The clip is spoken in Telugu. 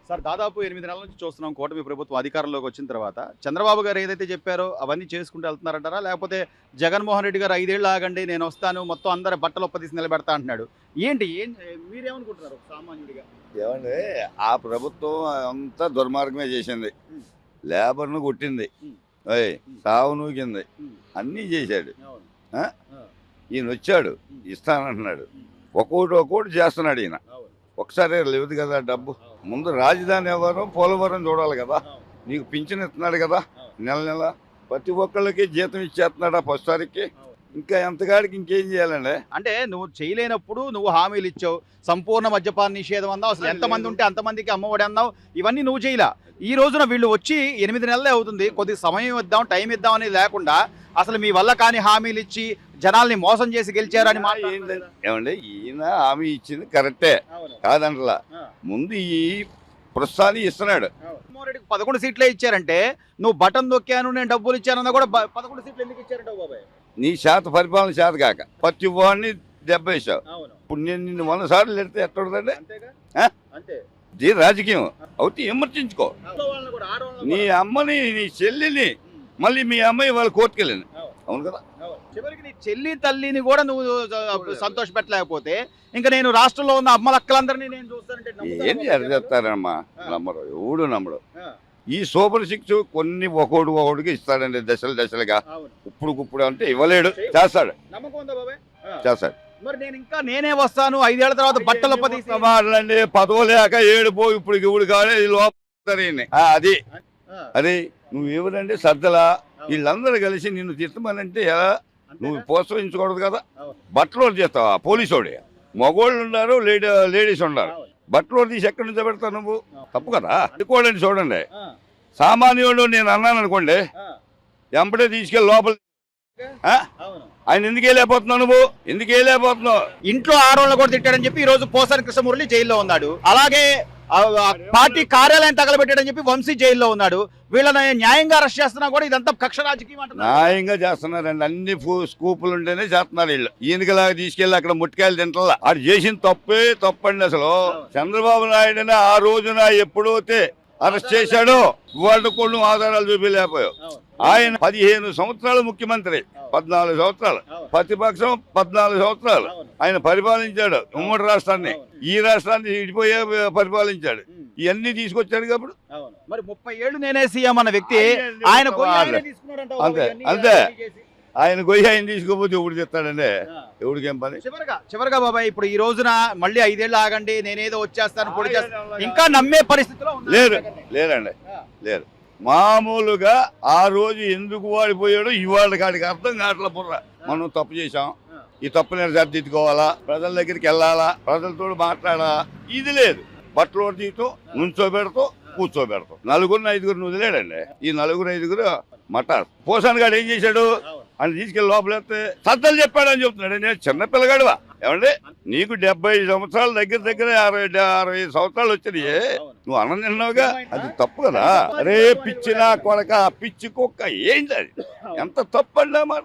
సార్ దాదాపు 8 నెలల నుంచి చూస్తున్నాం కూటమి ప్రభుత్వం అధికారంలోకి వచ్చిన తర్వాత చంద్రబాబు గారు ఏదైతే చెప్పారో అవన్నీ చేసుకుంటూ వెళ్తున్నారంటారా? లేకపోతే జగన్మోహన్ రెడ్డి గారు 5 ఏళ్ళు ఆగండి నేను వస్తాను మొత్తం అందరి బట్టలు ఒప్పదీసి నిలబెడతా అంటున్నాడు. ఏంటి మీరేమనుకుంటున్నారు సామాన్యుడిగా? ఏమండి ఆ ప్రభుత్వం అంతా దుర్మార్గమే చేసింది. లేబర్ను కొట్టింది, సావు నూకింది, అన్నీ చేశాడు. ఈయన వచ్చాడు ఇస్తానంటున్నాడు, ఒక్కోటి చేస్తున్నాడు ఈయన. ఒకసారి లేదు కదా డబ్బు. ముందు రాజధాని ఎవరు పోలవరం చూడాలి కదా. నీకు పింఛన్ ఇస్తున్నాడు కదా నెల నెల, ప్రతి ఒక్కళ్ళకి జీతం ఇచ్చేస్తున్నాడు ఆ ఫస్ట్ తారీఖుకి. ఇంకా ఎంతగాడికి ఇంకేం చేయాలండి? అంటే నువ్వు చేయలేనప్పుడు నువ్వు హామీలు ఇచ్చావు, సంపూర్ణ మద్యపాన నిషేధం అన్నావు, అసలు ఎంతమంది ఉంటే అంతమందికి అమ్మఒడి అన్నావు, ఇవన్నీ నువ్వు చేయలా. ఈ రోజున వీళ్ళు వచ్చి 8 నెలలే అవుతుంది, కొద్ది సమయం ఇద్దాం టైం ఇద్దాం అనేది లేకుండా అసలు మీ వల్ల కాని హామీలు ఇచ్చి జనాల్ని మోసం చేసి గెలిచారని ఏమండి ఈయన హామీ ఇచ్చింది కరెక్టే కాదంటలా. ముందు ఈ ప్రస్తుతాన్ని ఇస్తున్నాడు. 11 సీట్లే ఇచ్చారంటే నువ్వు బటన్ నొక్కాను నేను డబ్బులు ఇచ్చానన్నా కూడా 11 సీట్లు ఎందుకు ఇచ్చారంటావు బాబాయ్? నీ శాత పరిపాలన శాత కాక ప్రతి వాడిని దెబ్బ వేసావు. ఇప్పుడు నేను నిన్ను 100 సార్లు ఎడితే ఎట్టదండి? ఇది రాజకీయం అవుతే విమర్శించుకో. నీ అమ్మని నీ చెల్లిని మళ్ళీ మీ అమ్మాయి వాళ్ళ కోర్టుకెళ్ళింది, అవును కదా. చివరికి నీ చెల్లి తల్లిని కూడా నువ్వు సంతోష పెట్టలేకపోతే ఇంకా నేను రాష్ట్రంలో ఉన్న అమ్మలక్కలందరినీ నేను చూస్తానంటే ఏం చెప్తారమ్మా? నమ్మరు, ఎవడు నమ్మడు. ఈ సూపర్ సిక్స్ కొన్ని ఒకటికి ఇస్తాడండి దశలుగా. ఇప్పుడు అంటే ఇవ్వలేడు, చేస్తాడు. నమ్మకం ఉందా బాబాయ్? చేస్తాడు. మరి నేనే వస్తాను 5 ఏళ్ల తర్వాత బట్టలు మాటలండి పదవలేక ఏడుపో ఇప్పుడు ఇవుడు కాదు లోపల అది అది నువ్వు ఎవరండి సర్దలా వీళ్ళందరూ కలిసి నిన్ను తిట్టమనంటే ఎలా? నువ్వు ప్రోత్సహించకూడదు కదా. బట్టలు చేస్తావా? పోలీసోడే మగోళ్ళు ఉన్నారు, లేడీస్ ఉన్నారు. బట్టలు తీసి ఎక్కడి నుంచి పెడతావు నువ్వు? తప్పు కదా. అనుకోండి చూడండి, సామాన్యుడు నేను అన్నాను అనుకోండి, ఎంపడే తీసుకెళ్ళి లోపల ఆయన ఎందుకు వెళ్ళిపోతున్నావు? నువ్వు ఎందుకు వెళ్ళిపోతున్నావు? ఇంట్లో ఆడవాళ్ళు కూడా తిట్టాడని చెప్పి ఈ రోజు పోసాని కృష్ణమురళి జైల్లో ఉన్నాడు. అలాగే పార్టీ కార్యాలయం తగలబెట్టాడని చెప్పి వంశీ జైల్లో ఉన్నాడు. వీళ్ళని న్యాయంగా అరెస్ట్ చేస్తున్నా కూడా ఇదంతా కక్ష రాజకీయం అంటున్నారు. న్యాయంగా చేస్తున్నారండి, అన్ని స్కూపులు ఉంటేనే చేస్తున్నారు వీళ్ళు. ఈయనకిలాగా తీసుకెళ్ళి అక్కడ ముట్టికాయలు తింటా. ఆడు చేసిన తప్పండి అసలు. చంద్రబాబు నాయుడుని ఆ రోజున ఎప్పుడైతే అరెస్ట్ చేశాడో వాళ్ళు కొన్ని ఆధారాలు చూపించలేకపోయావు. ఆయన 15 సంవత్సరాలు ముఖ్యమంత్రి, 14 సంవత్సరాలు ప్రతిపక్షం, 14 సంవత్సరాలు ఆయన పరిపాలించాడు ఉమ్మడి రాష్ట్రాన్ని. ఈ రాష్ట్రాన్ని ఇడిపోయే పరిపాలించాడు. ఇవన్నీ తీసుకొచ్చాడు కాబట్టి మరి 30 ఏళ్ళు నేనే సీఎం అన్న వ్యక్తి ఆయన అంతే అంతే. ఆయన గొయ్యి ఆయన తీసుకోపోతే ఎవడు చెప్తాడండి? ఎవడికేం పని? చివరిగా బాబాయ్ ఇప్పుడు ఈ రోజున మళ్ళీ 5 ఏళ్ళు ఆగండి నేనేదో వచ్చేస్తాను పొడి చేస్తాను ఇంకా నమ్మే పరిస్థితిలో లేరండి లేరు. మామూలుగా ఆ రోజు ఎందుకు వాడిపోయాడో ఇవాళ కాడికి అర్థం కావట్ల బుర్ర. మనం తప్పు చేశాం, ఈ తప్పు నేను సరిదిద్దుకోవాలా, ప్రజల దగ్గరికి వెళ్ళాలా, ప్రజలతో మాట్లాడాలా, ఇది లేదు. బట్టలు తీయటం, నుంచోబెడతాం, కూర్చోబెడతాం. 4-5 వదిలేడండి. ఈ 4-5 మటార్. పోసాన్ గారు ఏం చేశాడు? అని తీసుకెళ్ళి లోపలేస్తే సత్తలు చెప్పాడని చెప్తున్నాడు. నేను చిన్న పిల్లగాడువా ఏమండి? నీకు 70 సంవత్సరాలు దగ్గర 60 సంవత్సరాలు వచ్చినాయి, నువ్వు అన్నం తిన్నావుగా, అది తప్పు కదా. అరే పిచ్చి నా కొడక, పిచ్చి కుక్క, ఏంటి అది? ఎంత తప్పు అండి అన్నమాట.